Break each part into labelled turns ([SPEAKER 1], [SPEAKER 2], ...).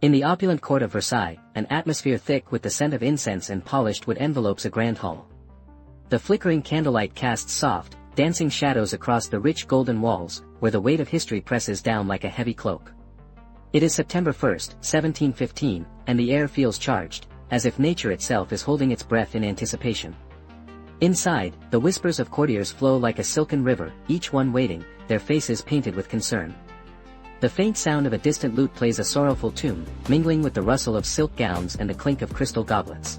[SPEAKER 1] In the opulent court of Versailles, an atmosphere thick with the scent of incense and polished wood envelopes a grand hall. The flickering candlelight casts soft, dancing shadows across the rich golden walls, where the weight of history presses down like a heavy cloak. It is September 1st, 1715, and the air feels charged, as if nature itself is holding its breath in anticipation. Inside, the whispers of courtiers flow like a silken river, each one waiting, their faces painted with concern. The faint sound of a distant lute plays a sorrowful tune, mingling with the rustle of silk gowns and the clink of crystal goblets.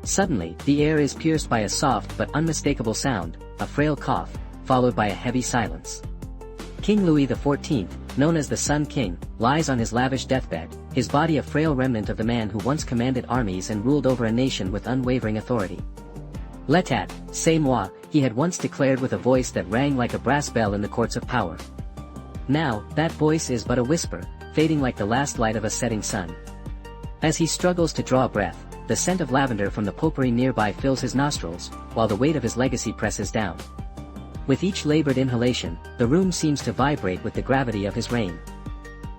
[SPEAKER 1] Suddenly, the air is pierced by a soft but unmistakable sound, a frail cough, followed by a heavy silence. King Louis XIV, known as the Sun King, lies on his lavish deathbed, his body a frail remnant of the man who once commanded armies and ruled over a nation with unwavering authority. L'état, c'est moi, he had once declared with a voice that rang like a brass bell in the courts of power. Now, that voice is but a whisper, fading like the last light of a setting sun. As he struggles to draw a breath, the scent of lavender from the potpourri nearby fills his nostrils, while the weight of his legacy presses down. With each labored inhalation, the room seems to vibrate with the gravity of his reign.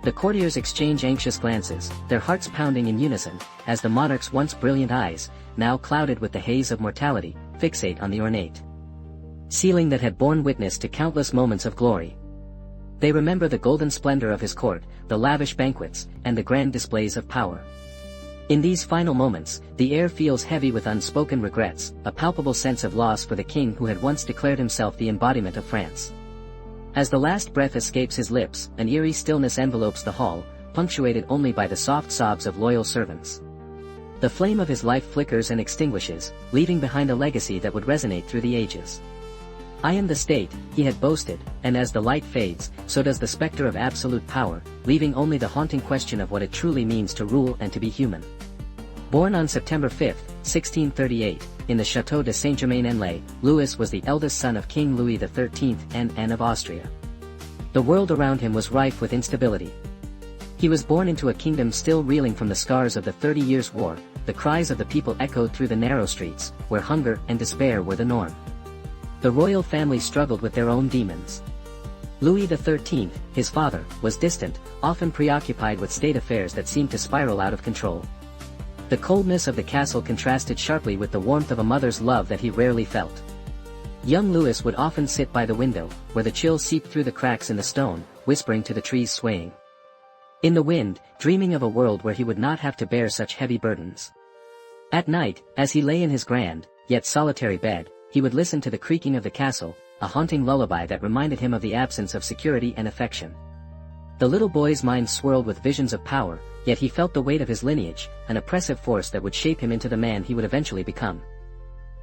[SPEAKER 1] The courtiers exchange anxious glances, their hearts pounding in unison, as the monarch's once brilliant eyes, now clouded with the haze of mortality, fixate on the ornate ceiling that had borne witness to countless moments of glory. They remember the golden splendor of his court, the lavish banquets, and the grand displays of power. In these final moments, the air feels heavy with unspoken regrets, a palpable sense of loss for the king who had once declared himself the embodiment of France. As the last breath escapes his lips, an eerie stillness envelopes the hall, punctuated only by the soft sobs of loyal servants. The flame of his life flickers and extinguishes, leaving behind a legacy that would resonate through the ages. I am the state, he had boasted, and as the light fades, so does the specter of absolute power, leaving only the haunting question of what it truly means to rule and to be human. Born on September 5, 1638, in the Château de Saint-Germain-en-Laye, Louis was the eldest son of King Louis XIII and Anne of Austria. The world around him was rife with instability. He was born into a kingdom still reeling from the scars of the 30 Years' War, the cries of the people echoed through the narrow streets, where hunger and despair were the norm. The royal family struggled with their own demons. Louis XIII, his father, was distant, often preoccupied with state affairs that seemed to spiral out of control. The coldness of the castle contrasted sharply with the warmth of a mother's love that he rarely felt. Young Louis would often sit by the window, where the chill seeped through the cracks in the stone, whispering to the trees swaying in the wind, dreaming of a world where he would not have to bear such heavy burdens. At night, as he lay in his grand, yet solitary bed, he would listen to the creaking of the castle, a haunting lullaby that reminded him of the absence of security and affection. The little boy's mind swirled with visions of power, yet he felt the weight of his lineage, an oppressive force that would shape him into the man he would eventually become.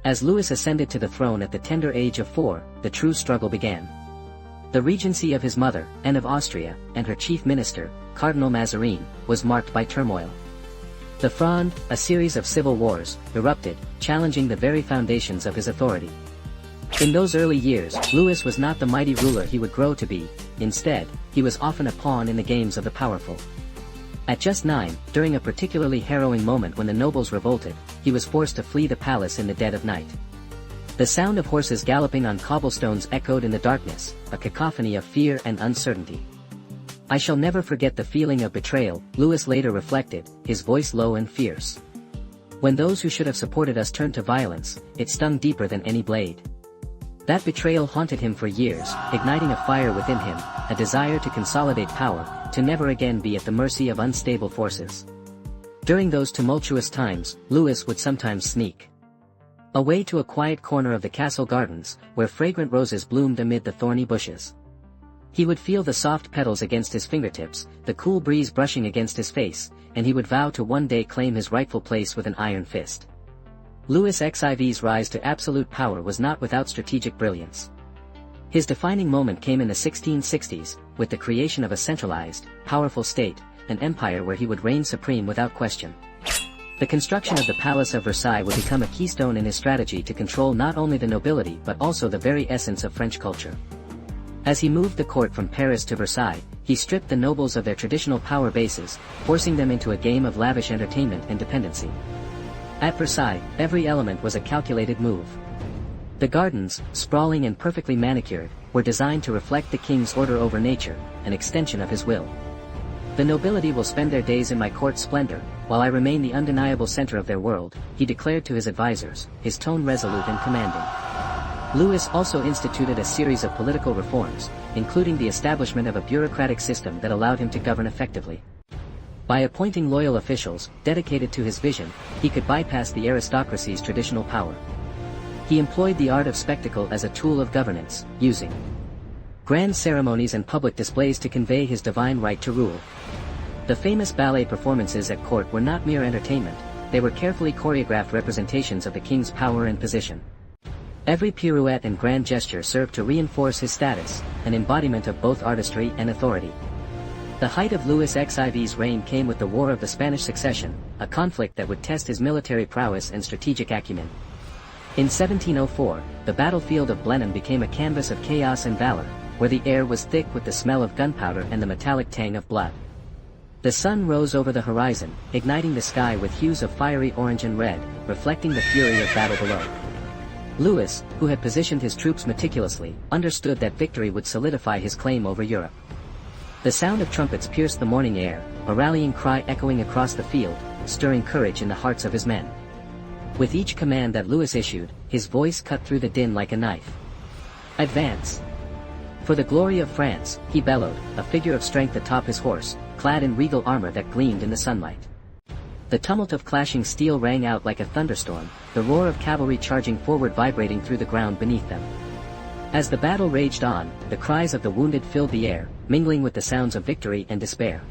[SPEAKER 1] As Louis ascended to the throne at the tender age of 4, the true struggle began. The regency of his mother, Anne of Austria, and her chief minister, Cardinal Mazarin, was marked by turmoil. The Fronde, a series of civil wars, erupted, challenging the very foundations of his authority. In those early years, Louis was not the mighty ruler he would grow to be. Instead, he was often a pawn in the games of the powerful. At just 9, during a particularly harrowing moment when the nobles revolted, he was forced to flee the palace in the dead of night. The sound of horses galloping on cobblestones echoed in the darkness, a cacophony of fear and uncertainty. I shall never forget the feeling of betrayal, Louis later reflected, his voice low and fierce. When those who should have supported us turned to violence, it stung deeper than any blade. That betrayal haunted him for years, igniting a fire within him, a desire to consolidate power, to never again be at the mercy of unstable forces. During those tumultuous times, Louis would sometimes sneak away to a quiet corner of the castle gardens, where fragrant roses bloomed amid the thorny bushes. He would feel the soft petals against his fingertips, the cool breeze brushing against his face, and he would vow to one day claim his rightful place with an iron fist. Louis XIV's rise to absolute power was not without strategic brilliance. His defining moment came in the 1660s, with the creation of a centralized, powerful state, an empire where he would reign supreme without question. The construction of the Palace of Versailles would become a keystone in his strategy to control not only the nobility but also the very essence of French culture. As he moved the court from Paris to Versailles, he stripped the nobles of their traditional power bases, forcing them into a game of lavish entertainment and dependency. At Versailles, every element was a calculated move. The gardens, sprawling and perfectly manicured, were designed to reflect the king's order over nature, an extension of his will. The nobility will spend their days in my court splendor, while I remain the undeniable center of their world, he declared to his advisors, his tone resolute and commanding. Louis also instituted a series of political reforms, including the establishment of a bureaucratic system that allowed him to govern effectively. By appointing loyal officials, dedicated to his vision, he could bypass the aristocracy's traditional power. He employed the art of spectacle as a tool of governance, using grand ceremonies and public displays to convey his divine right to rule. The famous ballet performances at court were not mere entertainment, they were carefully choreographed representations of the king's power and position. Every pirouette and grand gesture served to reinforce his status, an embodiment of both artistry and authority. The height of Louis XIV's reign came with the War of the Spanish Succession, a conflict that would test his military prowess and strategic acumen. In 1704, the battlefield of Blenheim became a canvas of chaos and valor, where the air was thick with the smell of gunpowder and the metallic tang of blood. The sun rose over the horizon, igniting the sky with hues of fiery orange and red, reflecting the fury of battle below. Louis, who had positioned his troops meticulously, understood that victory would solidify his claim over Europe. The sound of trumpets pierced the morning air, a rallying cry echoing across the field, stirring courage in the hearts of his men. With each command that Louis issued, his voice cut through the din like a knife. Advance! For the glory of France, he bellowed, a figure of strength atop his horse, clad in regal armor that gleamed in the sunlight. The tumult of clashing steel rang out like a thunderstorm, the roar of cavalry charging forward vibrating through the ground beneath them. As the battle raged on, the cries of the wounded filled the air, mingling with the sounds of victory and despair.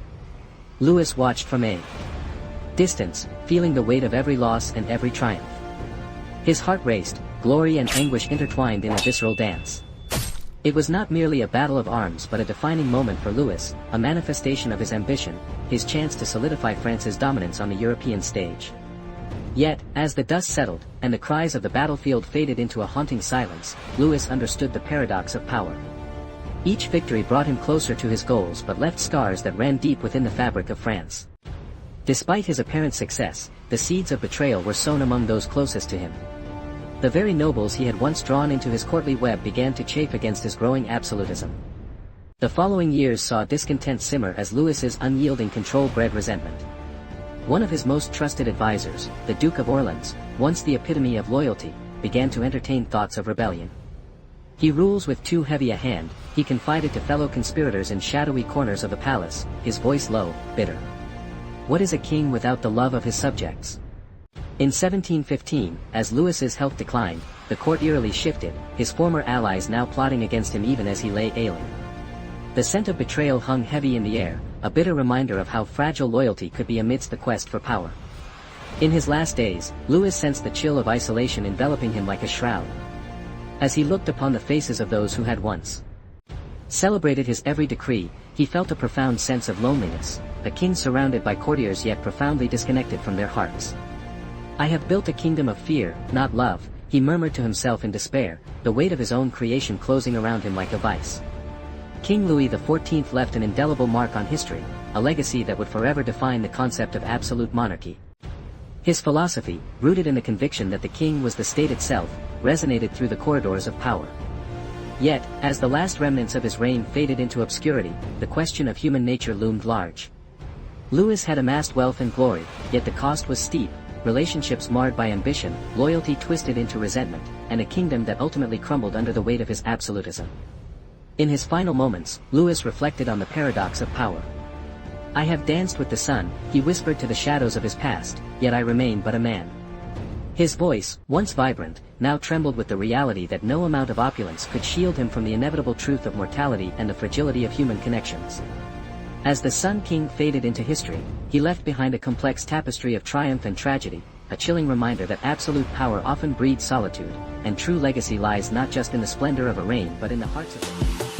[SPEAKER 1] Louis watched from a distance, feeling the weight of every loss and every triumph. His heart raced, glory and anguish intertwined in a visceral dance. It was not merely a battle of arms but a defining moment for Louis, a manifestation of his ambition, his chance to solidify France's dominance on the European stage. Yet, as the dust settled, and the cries of the battlefield faded into a haunting silence, Louis understood the paradox of power. Each victory brought him closer to his goals but left scars that ran deep within the fabric of France. Despite his apparent success, the seeds of betrayal were sown among those closest to him. The very nobles he had once drawn into his courtly web began to chafe against his growing absolutism. The following years saw discontent simmer as Louis's unyielding control bred resentment. One of his most trusted advisors, the Duke of Orleans, once the epitome of loyalty, began to entertain thoughts of rebellion. He rules with too heavy a hand, he confided to fellow conspirators in shadowy corners of the palace, his voice low, bitter. What is a king without the love of his subjects? In 1715, as Louis's health declined, the court eerily shifted, his former allies now plotting against him even as he lay ailing. The scent of betrayal hung heavy in the air, a bitter reminder of how fragile loyalty could be amidst the quest for power. In his last days, Louis sensed the chill of isolation enveloping him like a shroud. As he looked upon the faces of those who had once celebrated his every decree, he felt a profound sense of loneliness, a king surrounded by courtiers yet profoundly disconnected from their hearts. I have built a kingdom of fear, not love, he murmured to himself in despair, the weight of his own creation closing around him like a vice. King Louis XIV left an indelible mark on history, a legacy that would forever define the concept of absolute monarchy. His philosophy, rooted in the conviction that the king was the state itself, resonated through the corridors of power. Yet, as the last remnants of his reign faded into obscurity, the question of human nature loomed large. Louis had amassed wealth and glory, yet the cost was steep, relationships marred by ambition, loyalty twisted into resentment, and a kingdom that ultimately crumbled under the weight of his absolutism. In his final moments, Louis reflected on the paradox of power. I have danced with the sun, he whispered to the shadows of his past, yet I remain but a man. His voice, once vibrant, now trembled with the reality that no amount of opulence could shield him from the inevitable truth of mortality and the fragility of human connections. As the Sun King faded into history, he left behind a complex tapestry of triumph and tragedy, a chilling reminder that absolute power often breeds solitude, and true legacy lies not just in the splendor of a reign but in the hearts of